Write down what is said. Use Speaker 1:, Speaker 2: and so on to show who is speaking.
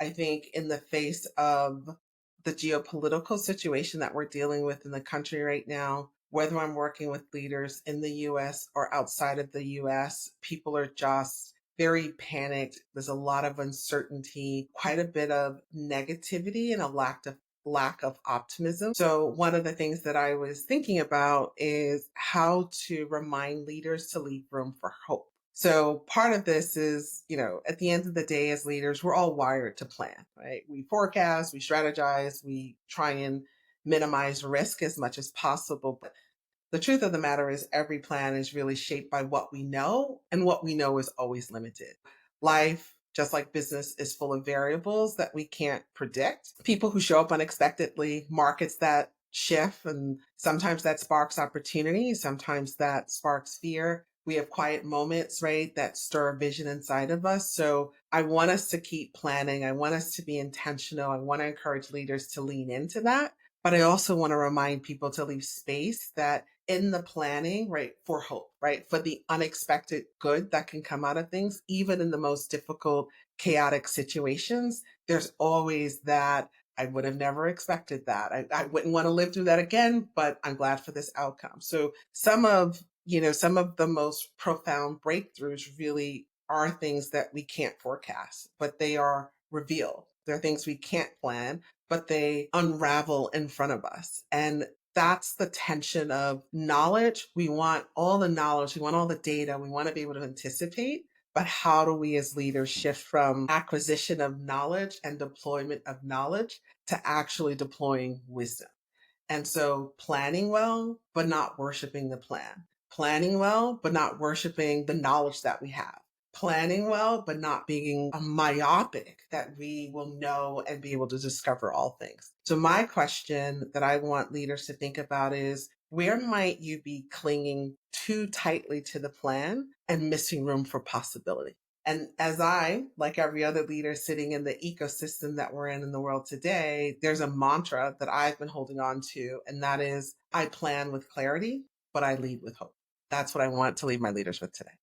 Speaker 1: I think in the face of the geopolitical situation that we're dealing with in the country right now, whether I'm working with leaders in the US or outside of the US, people are just very panicked. There's a lot of uncertainty, quite a bit of negativity, and a lack of optimism. So one of the things that I was thinking about is how to remind leaders to leave room for hope. So part of this is, at the end of the day, as leaders, we're all wired to plan, right? We forecast, we strategize, we try and minimize risk as much as possible. But the truth of the matter is every plan is really shaped by what we know, and what we know is always limited. Life, just like business, is full of variables that we can't predict. People who show up unexpectedly, markets that shift, and sometimes that sparks opportunity, sometimes that sparks fear. We have quiet moments, right, that stir a vision inside of us. So I want us to keep planning. I want us to be intentional. I want to encourage leaders to lean into that. But I also want to remind people to leave space that in the planning, right, for hope, right, for the unexpected good that can come out of things, even in the most difficult, chaotic situations, there's always that. I would have never expected that. I wouldn't want to live through that again, but I'm glad for this outcome. So some of the most profound breakthroughs really are things that we can't forecast, but they are revealed. They're things we can't plan, but they unravel in front of us. And that's the tension of knowledge. We want all the knowledge, we want all the data, we want to be able to anticipate. But how do we as leaders shift from acquisition of knowledge and deployment of knowledge to actually deploying wisdom? And so planning well, but not worshiping the plan. Planning well, but not worshiping the knowledge that we have. Planning well, but not being a myopic that we will know and be able to discover all things. So my question that I want leaders to think about is, where might you be clinging too tightly to the plan and missing room for possibility? And as like every other leader sitting in the ecosystem that we're in the world today, there's a mantra that I've been holding on to, and that is, I plan with clarity, but I lead with hope. That's what I want to leave my leaders with today.